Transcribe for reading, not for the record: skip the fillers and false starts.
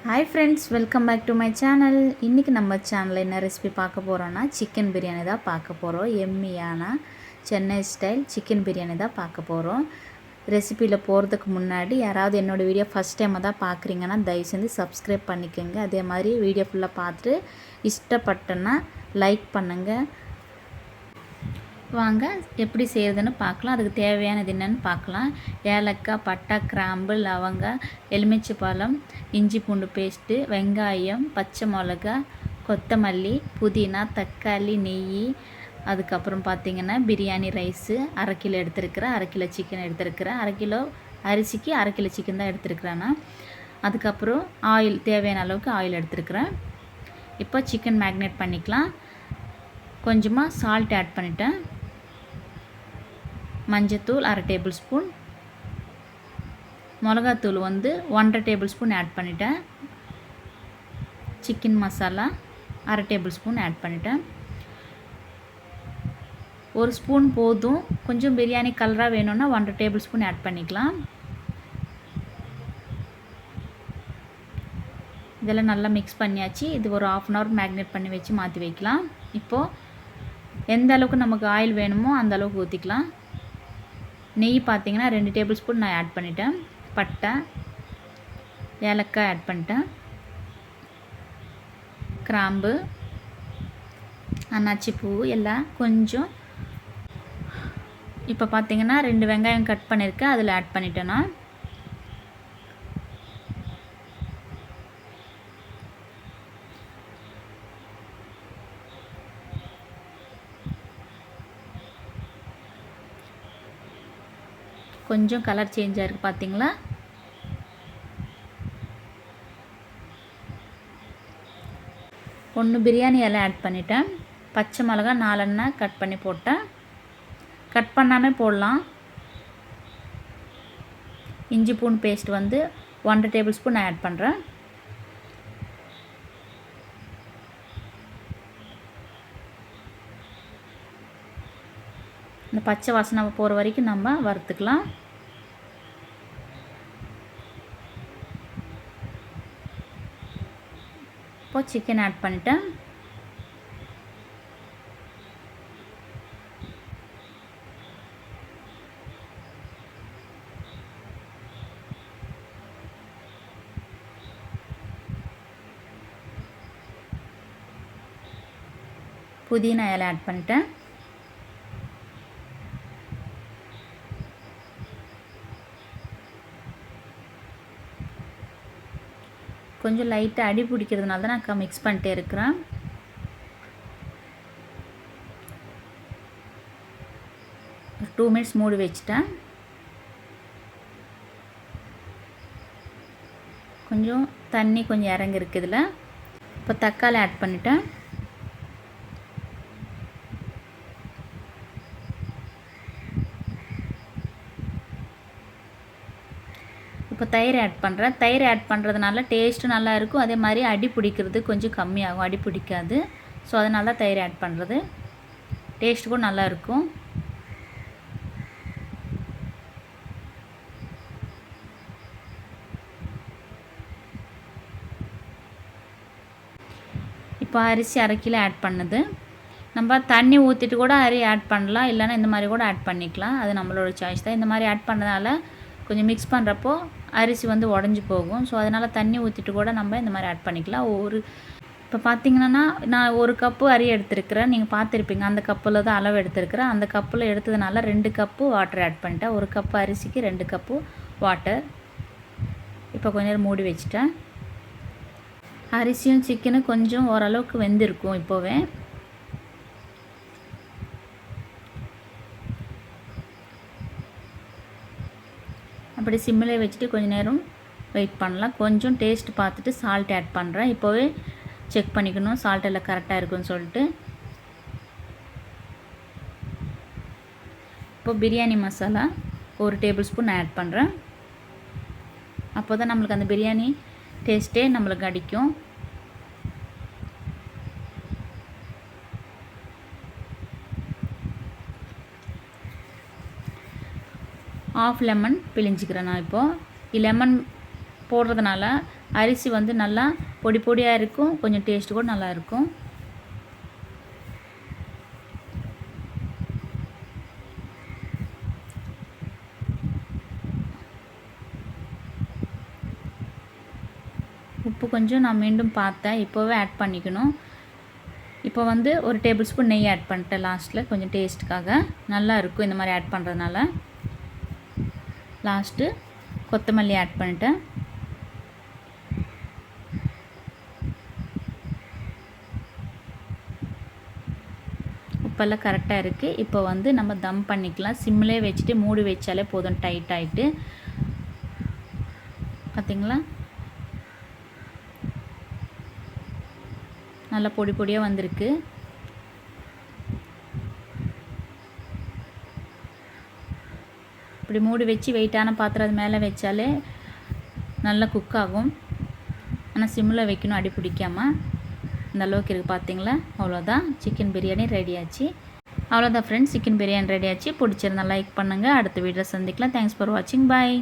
Hi friends, welcome back to my channel. இன்றைக்கி நம்ம சேனலில் என்ன ரெசிபி பார்க்க போகிறோன்னா சிக்கன் பிரியாணி தான் பார்க்க போகிறோம். எம்மியான சென்னை ஸ்டைல் சிக்கன் பிரியாணி தான் பார்க்க போகிறோம். ரெசிபியில் போகிறதுக்கு முன்னாடி யாராவது என்னோடய வீடியோ ஃபஸ்ட் டைமாக தான் பார்க்குறீங்கன்னா தயவு செஞ்சு சப்ஸ்கிரைப் பண்ணிக்கோங்க. அதே மாதிரி வீடியோ ஃபுல்லாக பார்த்துட்டு இஷ்டப்பட்டேன்னா லைக் பண்ணுங்கள். வாங்க எப்படி செய்கிறதுன்னு பார்க்கலாம். அதுக்கு தேவையானது என்னென்னு பார்க்கலாம். ஏலக்காய், பட்டை, கிராம்பு, லவங்கம், எலுமிச்சை பழம், இஞ்சி பூண்டு பேஸ்ட்டு, வெங்காயம், பச்சை மிளகா, கொத்தமல்லி, புதினா, தக்காளி, நெய், அதுக்கப்புறம் பார்த்திங்கன்னா பிரியாணி ரைஸு 1/2 கிலோ எடுத்துருக்கிறேன். 1/2 கிலோ சிக்கன் எடுத்துருக்கிறேன். 1/2 கிலோ அரிசிக்கு 1/2 கிலோ சிக்கன் தான் எடுத்துருக்கிறேன்னா. அதுக்கப்புறம் ஆயில், தேவையான அளவுக்கு ஆயில் எடுத்துருக்கிறேன். இப்போ சிக்கன் மேக்னேட் பண்ணிக்கலாம். கொஞ்சமாக சால்ட் ஆட் பண்ணிட்டேன். மஞ்சத்தூள் 1/2 டேபிள் ஸ்பூன், மிளகாத்தூள் 1/2 டேபிள் ஸ்பூன் ஆட் பண்ணிட்டேன். Chicken masala 1/2 table spoon add பண்ணிட்டேன். 1 ஸ்பூன் போதும். கொஞ்சம் பிரியாணி கலராக வேணும்னா 1/2 டேபிள் ஸ்பூன் ஆட் பண்ணிக்கலாம். இதெல்லாம் நல்லா மிக்ஸ் பண்ணியாச்சு. இது ஒரு 1/2 hour மேக்னேட் பண்ணி வச்சு மாற்றி வைக்கலாம். இப்போது எந்த அளவுக்கு நமக்கு ஆயில் வேணுமோ அந்த அளவுக்கு ஊற்றிக்கலாம். நெய் பார்த்திங்கன்னா 2 டேபிள் ஸ்பூன் நான் ஆட் பண்ணிட்டேன். பட்டை, ஏலக்காய் ஆட் பண்ணிட்டேன். கிராம்பு, அன்னாச்சி பூ எல்லாம் கொஞ்சம். இப்போ பார்த்திங்கன்னா 2 வெங்காயம் கட் பண்ணியிருக்கேன், அதில் ஆட் பண்ணிட்டேன்னா. கொஞ்சம் கலர் சேஞ்ச் ஆகிருக்கு பார்த்தீங்களா. ஒன்று பிரியாணி இலை ஆட் பண்ணிட்டேன். பச்சை மிளகா 4 கட் பண்ணி போட்டேன். கட் பண்ணாமல் போடலாம். இஞ்சி பூண்டு பேஸ்ட் 1/2 டேபிள் ஸ்பூன் நான் ஆட் பண்ணுறேன். இந்த பச்சை வாசனை போகிற வரைக்கும் நம்ம வறுத்துக்கலாம். இப்போ சிக்கன் ஆட் பண்ணிட்டேன். புதினா இலை ஆட் பண்ணிட்டேன். கொஞ்சம் லைட்டாக அடி பிடிக்கிறதுனால தான் நான் மிக்ஸ் பண்ணிட்டே இருக்கிறேன். ஒரு 2 மினிட்ஸ் மூடி வச்சுட்டேன். கொஞ்சம் தண்ணி கொஞ்சம் இறங்கிருக்கு இதில். இப்போ தக்காளி ஆட் பண்ணிட்டேன். இப்போ தயிர் ஆட் பண்ணுறேன். தயிர் ஆட் பண்ணுறதுனால டேஸ்ட்டு நல்லா இருக்கும். அதே மாதிரி அடி பிடிக்கிறது கொஞ்சம் கம்மியாகும், அடி பிடிக்காது. ஸோ அதனால தான் தயிர் ஆட் பண்ணுறது. டேஸ்ட்டு கூட நல்லா இருக்கும். இப்போ அரிசி 1/2 கிலோ ஆட் பண்ணுது. நம்ம தண்ணி ஊற்றிட்டு கூட ஆட் பண்ணலாம், இல்லைன்னா இந்த மாதிரி கூட ஆட் பண்ணிக்கலாம். அது நம்மளோட சாய்ஸ் தான். இந்த மாதிரி ஆட் பண்ணதால கொஞ்சம் மிக்ஸ் பண்ணுறப்போ அரிசி உடஞ்சி போகும். ஸோ அதனால் தண்ணி ஊற்றிட்டு கூட நம்ம இந்த மாதிரி ஆட் பண்ணிக்கலாம். இப்போ பார்த்திங்கன்னா நான் 1 கப்பு அரி எடுத்துருக்கிறேன். நீங்கள் பார்த்துருப்பீங்க, அந்த கப்பில் தான் அளவு எடுத்துருக்கிறேன். அந்த கப்பில் எடுத்ததுனால 2 கப்பு வாட்டர் ஆட் பண்ணிட்டேன். 1 கப்பு அரிசிக்கு 2 கப்பு வாட்டர். இப்போ கொஞ்ச நேரம் மூடி வச்சுட்டேன். அரிசியும் சிக்கனும் கொஞ்சம் ஓரளவுக்கு வெந்திருக்கும். இப்போவே அப்படி சிம்மில் வச்சுட்டு கொஞ்சம் நேரம் வெயிட் பண்ணலாம். கொஞ்சம் டேஸ்ட் பார்த்துட்டு சால்ட் ஆட் பண்ணுறேன். இப்போவே செக் பண்ணிக்கணும் சால்ட் எல்லாம் கரெக்டாக இருக்குன்னு சொல்லிட்டு. இப்போ biryani masala 1 table spoon add பண்ணுறேன். அப்போ தான் நம்மளுக்கு அந்த பிரியாணி டேஸ்ட்டே நம்மளுக்கு அடிக்கும். ஆஃப் லெமன் பிழிஞ்சிக்கிறேன் நான். இப்போது லெமன் போடுறதுனால அரிசி வந்து நல்லா பொடி பொடியாக இருக்கும், கொஞ்சம் டேஸ்ட்டு கூட நல்லாயிருக்கும். உப்பு கொஞ்சம் நான் மீண்டும் பார்த்தேன், இப்போவே ஆட் பண்ணிக்கணும். இப்போ வந்து ஒரு டேபிள் ஸ்பூன் நெய் ஆட் பண்ணிட்டேன் லாஸ்ட்டில், கொஞ்சம் டேஸ்ட்டுக்காக நல்லா இருக்கும் இந்த மாதிரி ஆட் பண்ணுறதுனால. லாஸ்ட்டு கொத்தமல்லி ஆட் பண்ணிட்டேன். உப்பெல்லாம் கரெக்டாக இருக்குது. இப்போ வந்து நம்ம தம் பண்ணிக்கலாம். சிம்மிலே வச்சுட்டு மூடி வச்சாலே போதும், டைட் ஆகிட்டு. பார்த்திங்களா, நல்லா பொடி பொடியாக வந்திருக்கு. இப்படி மூடி வச்சு வெயிட்டான பாத்திரம் அது மேலே வச்சாலே நல்லா குக் ஆகும். ஆனால் சிம்மில் வைக்கணும், அடி பிடிக்காமல். இந்த அளவுக்கு இருக்குது பார்த்திங்களா. அவ்வளோதான், சிக்கன் பிரியாணி ரெடி ஆச்சு. அவ்வளோதான் ஃப்ரெண்ட்ஸ், சிக்கன் பிரியாணி ரெடி ஆச்சு. பிடிச்சிருந்தா லைக் பண்ணுங்கள். அடுத்த வீடியோவில் சந்திக்கலாம். தேங்க்ஸ் ஃபார் வாட்சிங். பாய்.